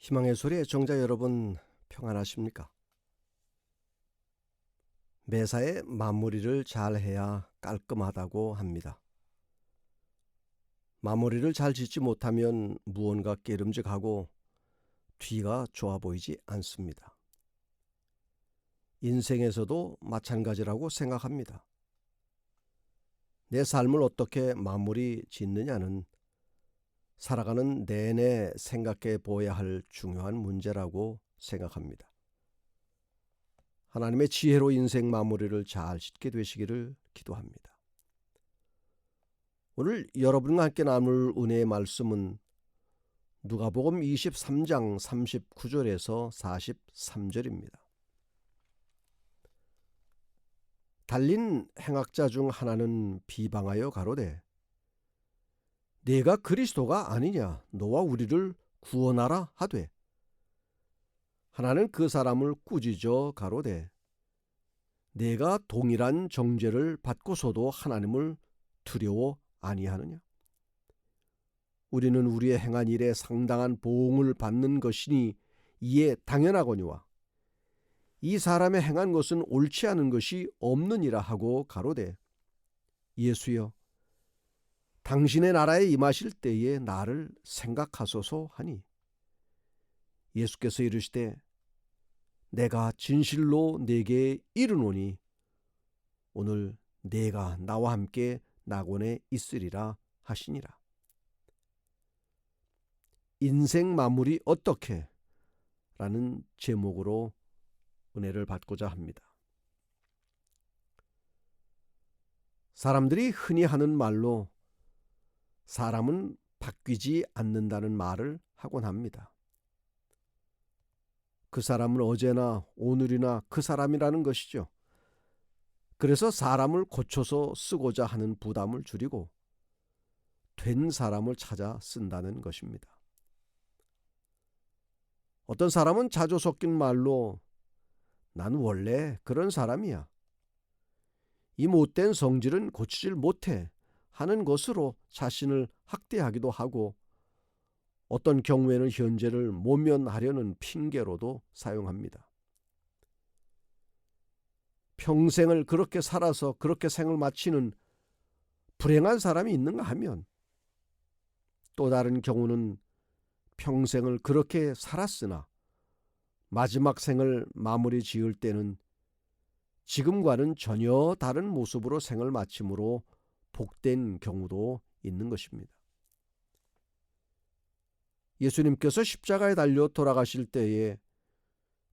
희망의 소리 애청자 여러분, 평안하십니까? 매사에 마무리를 잘 해야 깔끔하다고 합니다. 마무리를 잘 짓지 못하면 무언가 깨름직하고 뒤가 좋아 보이지 않습니다. 인생에서도 마찬가지라고 생각합니다. 내 삶을 어떻게 마무리 짓느냐는 살아가는 내내 생각해 보아야 할 중요한 문제라고 생각합니다. 하나님의 지혜로 인생 마무리를 잘 짓게 되시기를 기도합니다. 오늘 여러분과 함께 나눌 은혜의 말씀은 누가복음 23장 39절에서 43절입니다. 달린 행악자 중 하나는 비방하여 가로되 네가 그리스도가 아니냐 너와 우리를 구원하라 하되 하나는 그 사람을 꾸짖어 가로되 네가 동일한 정죄를 받고서도 하나님을 두려워 아니하느냐? 우리는 우리의 행한 일에 상당한 보응을 받는 것이니 이에 당연하거니와 이 사람의 행한 것은 옳지 않은 것이 없느니라 하고 가로되 예수여 당신의 나라에 임하실 때에 나를 생각하소서 하니 예수께서 이르시되 내가 진실로 네게 이르노니 오늘 네가 나와 함께 낙원에 있으리라 하시니라. 인생 마무리 어떻게? 라는 제목으로 은혜를 받고자 합니다. 사람들이 흔히 하는 말로 사람은 바뀌지 않는다는 말을 하곤 합니다. 그 사람은 어제나 오늘이나 그 사람이라는 것이죠. 그래서 사람을 고쳐서 쓰고자 하는 부담을 줄이고 된 사람을 찾아 쓴다는 것입니다. 어떤 사람은 자주 섞인 말로 난 원래 그런 사람이야. 이 못된 성질은 고치질 못해 하는 것으로 자신을 학대하기도 하고 어떤 경우에는 현재를 모면하려는 핑계로도 사용합니다. 평생을 그렇게 살아서 그렇게 생을 마치는 불행한 사람이 있는가 하면 또 다른 경우는 평생을 그렇게 살았으나 마지막 생을 마무리 지을 때는 지금과는 전혀 다른 모습으로 생을 마침으로 복된 경우도 있는 것입니다. 예수님께서 십자가에 달려 돌아가실 때에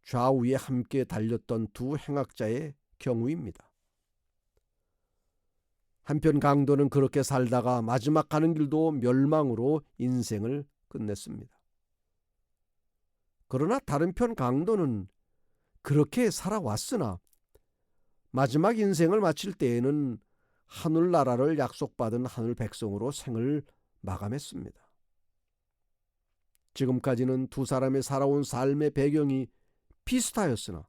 좌우에 함께 달렸던 두 행악자의 경우입니다. 한편 강도는 그렇게 살다가 마지막 가는 길도 멸망으로 인생을 끝냈습니다. 그러나 다른 편 강도는 그렇게 살아왔으나 마지막 인생을 마칠 때에는 하늘나라를 약속받은 하늘 백성으로 생을 마감했습니다. 지금까지는 두 사람의 살아온 삶의 배경이 비슷하였으나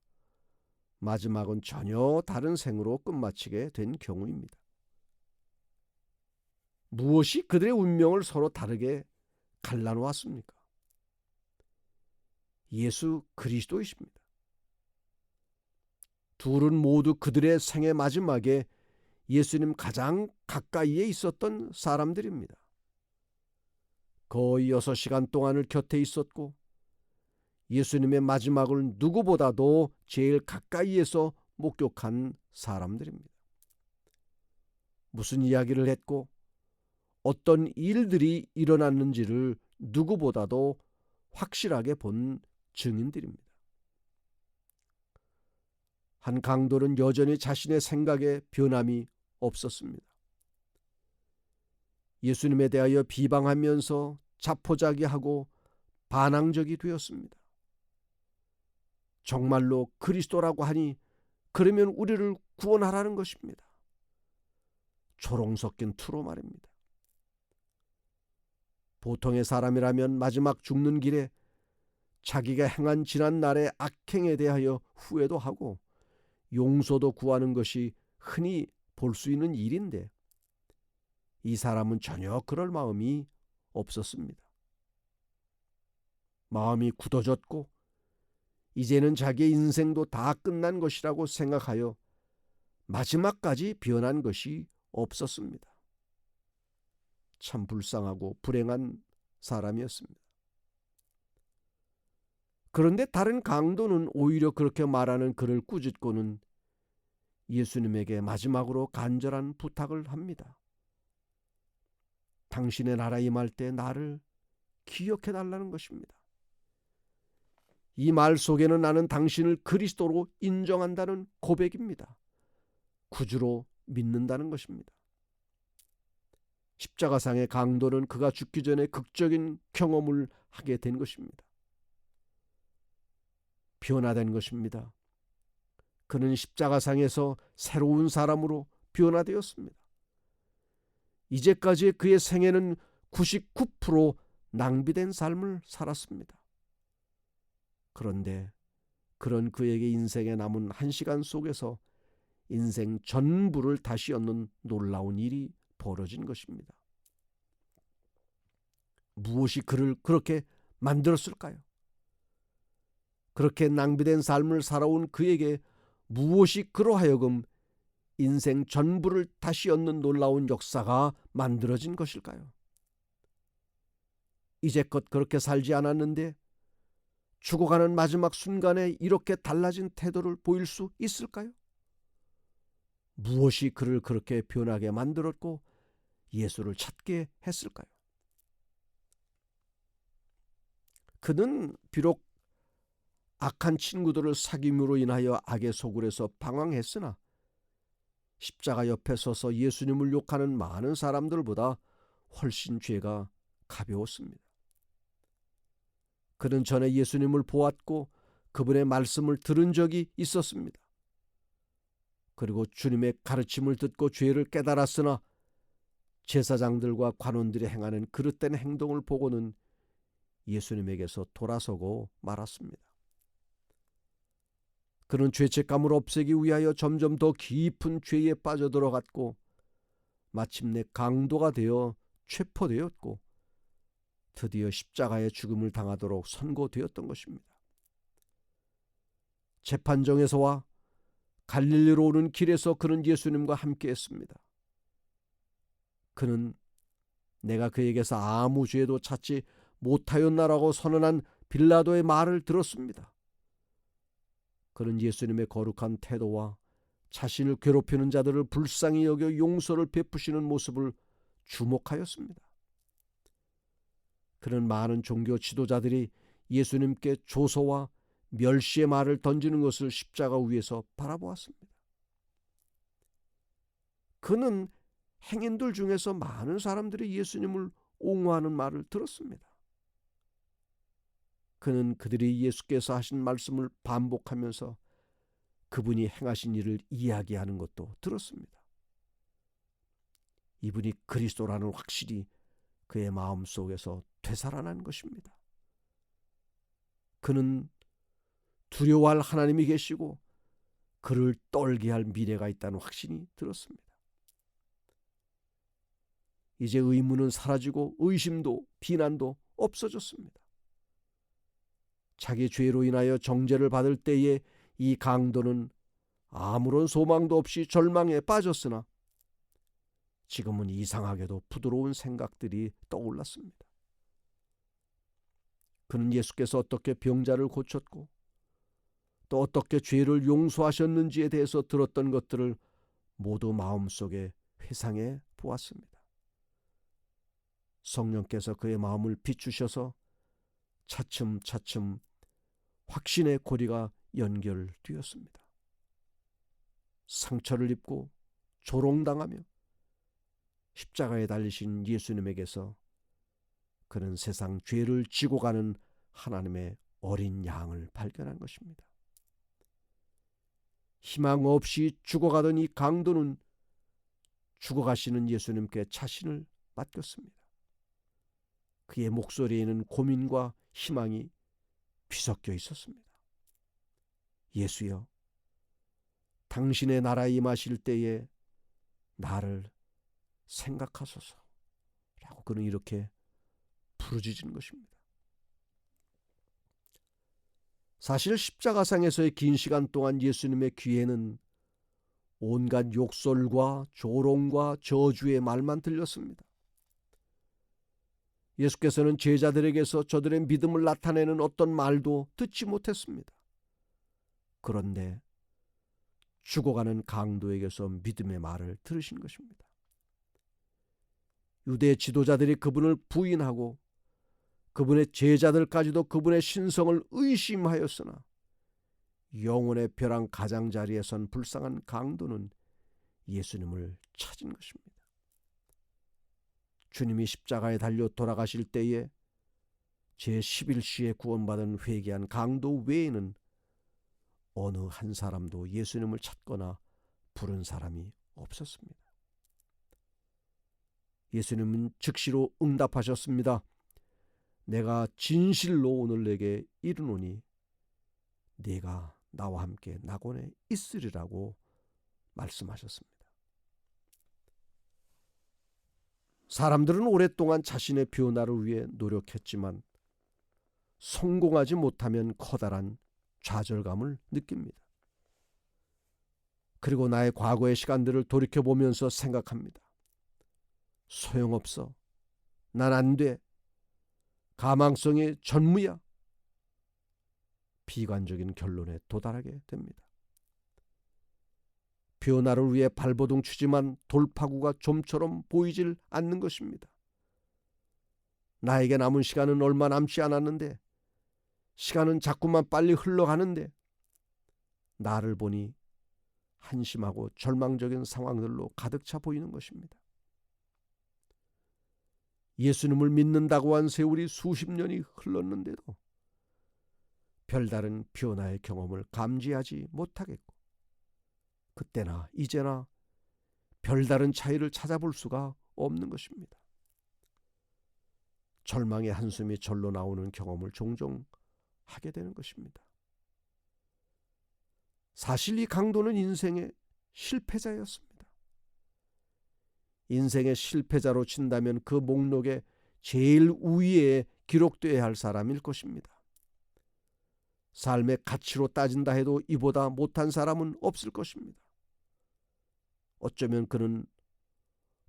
마지막은 전혀 다른 생으로 끝마치게 된 경우입니다. 무엇이 그들의 운명을 서로 다르게 갈라놓았습니까? 예수 그리스도이십니다. 둘은 모두 그들의 생의 마지막에 예수님 가장 가까이에 있었던 사람들입니다. 거의 6시간 동안을 곁에 있었고 예수님의 마지막을 누구보다도 제일 가까이에서 목격한 사람들입니다. 무슨 이야기를 했고 어떤 일들이 일어났는지를 누구보다도 확실하게 본 증인들입니다. 한 강도는 여전히 자신의 생각에 변함이 없었습니다. 예수님에 대하여 비방하면서 자포자기하고 반항적이 되었습니다. 정말로 그리스도라고 하니 그러면 우리를 구원하라는 것입니다. 조롱 섞인 투로 말입니다. 보통의 사람이라면 마지막 죽는 길에 자기가 행한 지난 날의 악행에 대하여 후회도 하고 용서도 구하는 것이 흔히 볼 수 있는 일인데 이 사람은 전혀 그럴 마음이 없었습니다. 마음이 굳어졌고 이제는 자기의 인생도 다 끝난 것이라고 생각하여 마지막까지 변한 것이 없었습니다. 참 불쌍하고 불행한 사람이었습니다. 그런데 다른 강도는 오히려 그렇게 말하는 그를 꾸짖고는 예수님에게 마지막으로 간절한 부탁을 합니다. 당신의 나라 임할 때 나를 기억해 달라는 것입니다. 이 말 속에는 나는 당신을 그리스도로 인정한다는 고백입니다. 구주로 믿는다는 것입니다. 십자가상의 강도는 그가 죽기 전에 극적인 경험을 하게 된 것입니다. 변화된 것입니다. 그는 십자가상에서 새로운 사람으로 변화되었습니다. 이제까지의 그의 생애는 99% 낭비된 삶을 살았습니다. 그런데 그런 그에게 인생에 남은 1시간 속에서 인생 전부를 다시 얻는 놀라운 일이 벌어진 것입니다. 무엇이 그를 그렇게 만들었을까요? 그렇게 낭비된 삶을 살아온 그에게 무엇이 그로 하여금 인생 전부를 다시 얻는 놀라운 역사가 만들어진 것일까요? 이제껏 그렇게 살지 않았는데 죽어가는 마지막 순간에 이렇게 달라진 태도를 보일 수 있을까요? 무엇이 그를 그렇게 변하게 만들었고 예수를 찾게 했을까요? 그는 비록 악한 친구들을 사귐으로 인하여 악의 소굴에서 방황했으나 십자가 옆에 서서 예수님을 욕하는 많은 사람들보다 훨씬 죄가 가벼웠습니다. 그는 전에 예수님을 보았고 그분의 말씀을 들은 적이 있었습니다. 그리고 주님의 가르침을 듣고 죄를 깨달았으나 제사장들과 관원들이 행하는 그릇된 행동을 보고는 예수님에게서 돌아서고 말았습니다. 그는 죄책감을 없애기 위하여 점점 더 깊은 죄에 빠져들어갔고 마침내 강도가 되어 체포되었고 드디어 십자가의 죽음을 당하도록 선고되었던 것입니다. 재판정에서와 갈릴리로 오는 길에서 그는 예수님과 함께했습니다. 그는 내가 그에게서 아무 죄도 찾지 못하였나라고 선언한 빌라도의 말을 들었습니다. 그는 예수님의 거룩한 태도와 자신을 괴롭히는 자들을 불쌍히 여겨 용서를 베푸시는 모습을 주목하였습니다. 그는 많은 종교 지도자들이 예수님께 조소와 멸시의 말을 던지는 것을 십자가 위에서 바라보았습니다. 그는 행인들 중에서 많은 사람들이 예수님을 옹호하는 말을 들었습니다. 그는 그들이 예수께서 하신 말씀을 반복하면서 그분이 행하신 일을 이야기하는 것도 들었습니다. 이분이 그리스도라는 확신이 그의 마음속에서 되살아난 것입니다. 그는 두려워할 하나님이 계시고 그를 떨게 할 미래가 있다는 확신이 들었습니다. 이제 의문은 사라지고 의심도 비난도 없어졌습니다. 자기 죄로 인하여 정죄를 받을 때에 이 강도는 아무런 소망도 없이 절망에 빠졌으나 지금은 이상하게도 부드러운 생각들이 떠올랐습니다. 그는 예수께서 어떻게 병자를 고쳤고 또 어떻게 죄를 용서하셨는지에 대해서 들었던 것들을 모두 마음속에 회상해 보았습니다. 성령께서 그의 마음을 비추셔서 차츰차츰 확신의 고리가 연결되었습니다. 상처를 입고 조롱당하며 십자가에 달리신 예수님에게서 그는 세상 죄를 지고 가는 하나님의 어린 양을 발견한 것입니다. 희망 없이 죽어가던 이 강도는 죽어가시는 예수님께 자신을 맡겼습니다. 그의 목소리에는 고민과 희망이 뒤섞여 있었습니다. 예수여, 당신의 나라에 임하실 때에 나를 생각하소서 라고 그는 이렇게 부르짖은 것입니다. 사실 십자가상에서의 긴 시간 동안 예수님의 귀에는 온갖 욕설과 조롱과 저주의 말만 들렸습니다. 예수께서는 제자들에게서 저들의 믿음을 나타내는 어떤 말도 듣지 못했습니다. 그런데 죽어가는 강도에게서 믿음의 말을 들으신 것입니다. 유대 지도자들이 그분을 부인하고 그분의 제자들까지도 그분의 신성을 의심하였으나 영혼의 벼랑 가장자리에 선 불쌍한 강도는 예수님을 찾은 것입니다. 주님이 십자가에 달려 돌아가실 때에 제11시에 구원받은 회개한 강도 외에는 어느 한 사람도 예수님을 찾거나 부른 사람이 없었습니다. 예수님은 즉시로 응답하셨습니다. 내가 진실로 오늘 내게 이르노니 네가 나와 함께 낙원에 있으리라고 말씀하셨습니다. 사람들은 오랫동안 자신의 변화를 위해 노력했지만 성공하지 못하면 커다란 좌절감을 느낍니다. 그리고 나의 과거의 시간들을 돌이켜보면서 생각합니다. 소용없어. 난 안 돼. 가망성의 전무야. 비관적인 결론에 도달하게 됩니다. 변화를 위해 발버둥 치지만 돌파구가 좀처럼 보이질 않는 것입니다. 나에게 남은 시간은 얼마 남지 않았는데 시간은 자꾸만 빨리 흘러가는데 나를 보니 한심하고 절망적인 상황들로 가득 차 보이는 것입니다. 예수님을 믿는다고 한 세월이 수십 년이 흘렀는데도 별다른 변화의 경험을 감지하지 못하겠고 그때나 이제나 별다른 차이를 찾아볼 수가 없는 것입니다. 절망의 한숨이 절로 나오는 경험을 종종 하게 되는 것입니다. 사실 이 강도는 인생의 실패자였습니다. 인생의 실패자로 친다면 그 목록에 제일 우위에 기록되어야 할 사람일 것입니다. 삶의 가치로 따진다 해도 이보다 못한 사람은 없을 것입니다. 어쩌면 그는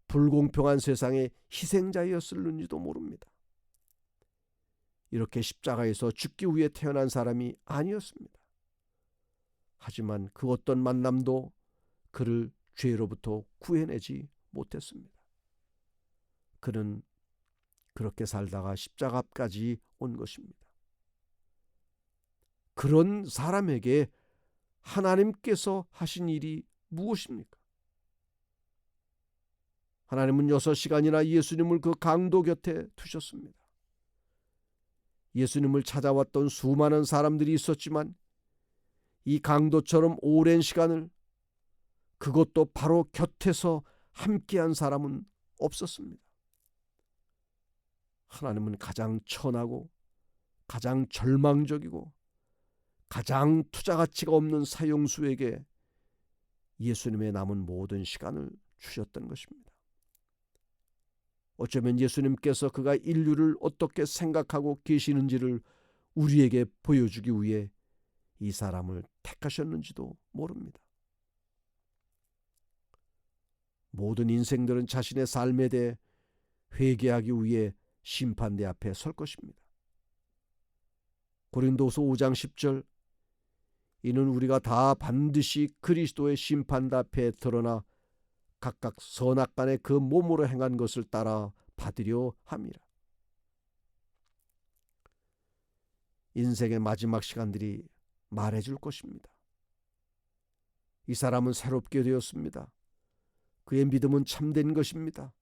불공평한 세상의 희생자였을는지도 모릅니다. 이렇게 십자가에서 죽기 위해 태어난 사람이 아니었습니다. 하지만 그 어떤 만남도 그를 죄로부터 구해내지 못했습니다. 그는 그렇게 살다가 십자가 앞까지 온 것입니다. 그런 사람에게 하나님께서 하신 일이 무엇입니까? 하나님은 6시간이나 예수님을 그 강도 곁에 두셨습니다. 예수님을 찾아왔던 수많은 사람들이 있었지만 이 강도처럼 오랜 시간을 그것도 바로 곁에서 함께한 사람은 없었습니다. 하나님은 가장 천하고 가장 절망적이고 가장 투자 가치가 없는 사형수에게 예수님의 남은 모든 시간을 주셨던 것입니다. 어쩌면 예수님께서 그가 인류를 어떻게 생각하고 계시는지를 우리에게 보여주기 위해 이 사람을 택하셨는지도 모릅니다. 모든 인생들은 자신의 삶에 대해 회개하기 위해 심판대 앞에 설 것입니다. 고린도서 5장 10절 이는 우리가 다 반드시 그리스도의 심판대 앞에 드러나 각각 선악간에 그 몸으로 행한 것을 따라 받으려 함이라. 인생의 마지막 시간들이 말해줄 것입니다. 이 사람은 새롭게 되었습니다. 그의 믿음은 참된 것입니다.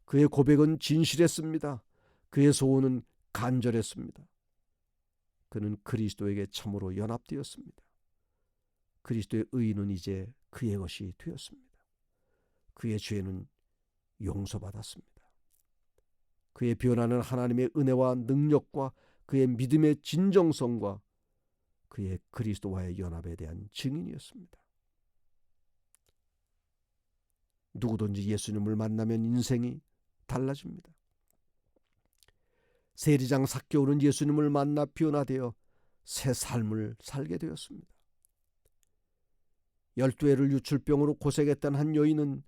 그의 고백은 진실했습니다. 그의 소원은 간절했습니다. 그는 그리스도에게 참으로 연합되었습니다. 그리스도의 의는 이제 그의 것이 되었습니다. 그의 죄는 용서받았습니다. 그의 변화는 하나님의 은혜와 능력과 그의 믿음의 진정성과 그의 그리스도와의 연합에 대한 증인이었습니다. 누구든지 예수님을 만나면 인생이 달라집니다. 세리장 삭개오는 예수님을 만나 변화되어 새 삶을 살게 되었습니다. 12해를 유출병으로 고생했던 한 여인은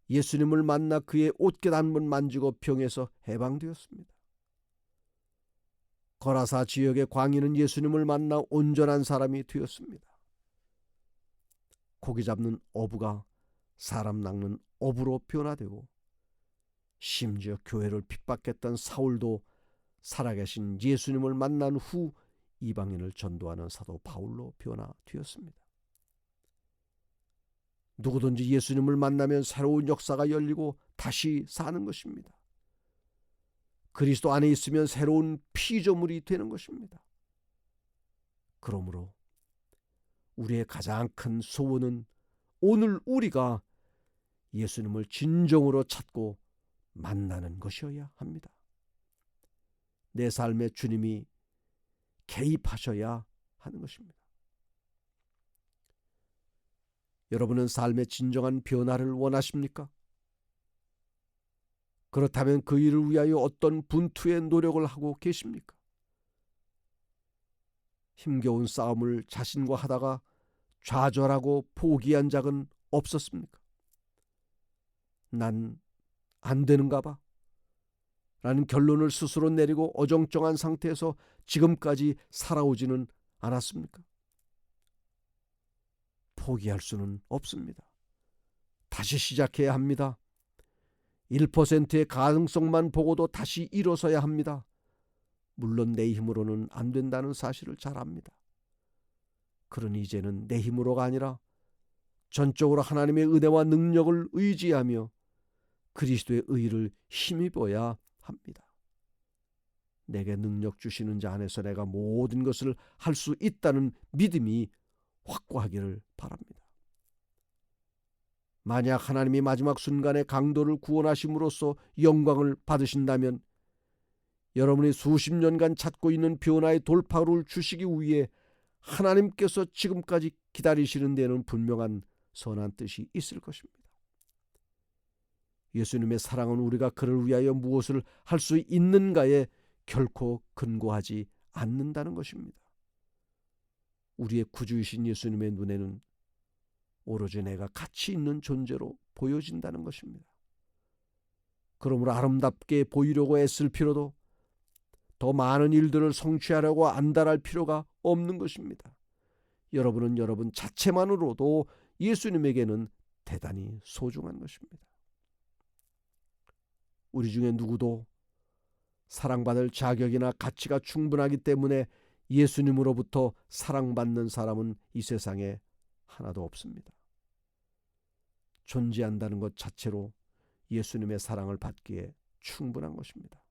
예수님을 만나 그의 옷깃 한 번 만지고 병에서 해방되었습니다. 거라사 지역의 광인은 예수님을 만나 온전한 사람이 되었습니다. 고기 잡는 어부가 사람 낚는 어부로 변화되고, 심지어 교회를 핍박했던 사울도 살아계신 예수님을 만난 후 이방인을 전도하는 사도 바울로 변화되었습니다. 누구든지 예수님을 만나면 새로운 역사가 열리고 다시 사는 것입니다. 그리스도 안에 있으면 새로운 피조물이 되는 것입니다. 그러므로 우리의 가장 큰 소원은 오늘 우리가 예수님을 진정으로 찾고 만나는 것이어야 합니다. 내 삶에 주님이 개입하셔야 하는 것입니다. 여러분은 삶의 진정한 변화를 원하십니까? 그렇다면 그 일을 위하여 어떤 분투의 노력을 하고 계십니까? 힘겨운 싸움을 자신과 하다가 좌절하고 포기한 적은 없었습니까? 난 안 되는가 봐 라는 결론을 스스로 내리고 어정쩡한 상태에서 지금까지 살아오지는 않았습니까? 포기할 수는 없습니다. 다시 시작해야 합니다. 1%의 가능성만 보고도 다시 일어서야 합니다. 물론 내 힘으로는 안 된다는 사실을 잘 압니다. 그러니 이제는 내 힘으로가 아니라 전적으로 하나님의 은혜와 능력을 의지하며 그리스도의 의를 힘입어야 합니다. 내게 능력 주시는 자 안에서 내가 모든 것을 할 수 있다는 믿음이 확고하기를 바랍니다. 만약 하나님이 마지막 순간에 강도를 구원하심으로써 영광을 받으신다면 여러분이 수십 년간 찾고 있는 변화의 돌파구를 주시기 위해 하나님께서 지금까지 기다리시는 데는 분명한 선한 뜻이 있을 것입니다. 예수님의 사랑은 우리가 그를 위하여 무엇을 할 수 있는가에 결코 근거하지 않는다는 것입니다. 우리의 구주이신 예수님의 눈에는 오로지 내가 가치 있는 존재로 보여진다는 것입니다. 그러므로 아름답게 보이려고 애쓸 필요도, 더 많은 일들을 성취하려고 안달할 필요가 없는 것입니다. 여러분은 여러분 자체만으로도 예수님에게는 대단히 소중한 것입니다. 우리 중에 누구도 사랑받을 자격이나 가치가 충분하기 때문에 예수님으로부터 사랑받는 사람은 이 세상에 하나도 없습니다. 존재한다는 것 자체로 예수님의 사랑을 받기에 충분한 것입니다.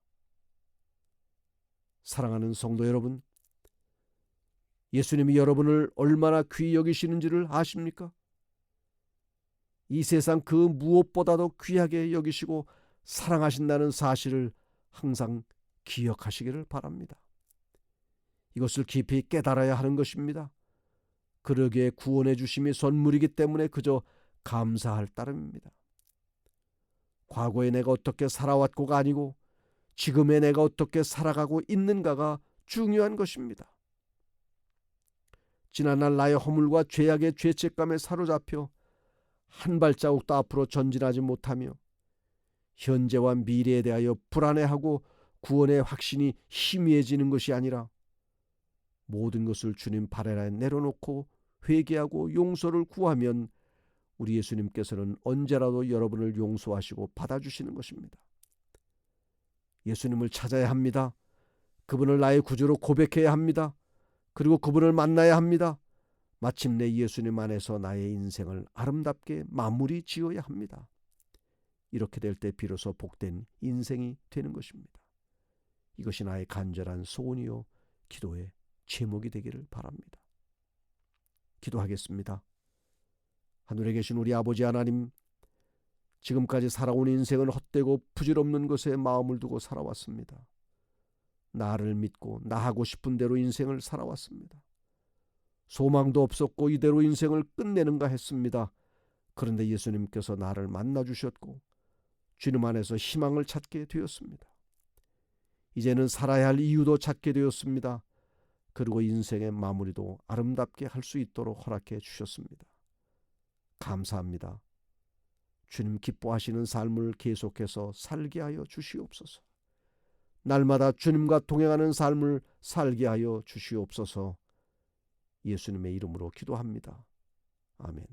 사랑하는 성도 여러분, 예수님이 여러분을 얼마나 귀히 여기시는지를 아십니까? 이 세상 그 무엇보다도 귀하게 여기시고 사랑하신다는 사실을 항상 기억하시기를 바랍니다. 이것을 깊이 깨달아야 하는 것입니다. 그러기에 구원해 주심이 선물이기 때문에 그저 감사할 따름입니다. 과거에 내가 어떻게 살아왔고가 아니고 지금의 내가 어떻게 살아가고 있는가가 중요한 것입니다. 지난날 나의 허물과 죄악의 죄책감에 사로잡혀 한 발자국도 앞으로 전진하지 못하며 현재와 미래에 대하여 불안해하고 구원의 확신이 희미해지는 것이 아니라 모든 것을 주님 발 아래 내려놓고 회개하고 용서를 구하면 우리 예수님께서는 언제라도 여러분을 용서하시고 받아주시는 것입니다. 예수님을 찾아야 합니다. 그분을 나의 구주로 고백해야 합니다. 그리고 그분을 만나야 합니다. 마침내 예수님 안에서 나의 인생을 아름답게 마무리 지어야 합니다. 이렇게 될 때 비로소 복된 인생이 되는 것입니다. 이것이 나의 간절한 소원이요 기도의 제목이 되기를 바랍니다. 기도하겠습니다. 하늘에 계신 우리 아버지 하나님, 지금까지 살아온 인생은 헛되고 부질없는 것에 마음을 두고 살아왔습니다. 나를 믿고 나 하고 싶은 대로 인생을 살아왔습니다. 소망도 없었고 이대로 인생을 끝내는가 했습니다. 그런데 예수님께서 나를 만나주셨고 주님 안에서 희망을 찾게 되었습니다. 이제는 살아야 할 이유도 찾게 되었습니다. 그리고 인생의 마무리도 아름답게 할 수 있도록 허락해 주셨습니다. 감사합니다. 주님 기뻐하시는 삶을 계속해서 살게 하여 주시옵소서. 날마다 주님과 동행하는 삶을 살게 하여 주시옵소서. 예수님의 이름으로 기도합니다. 아멘.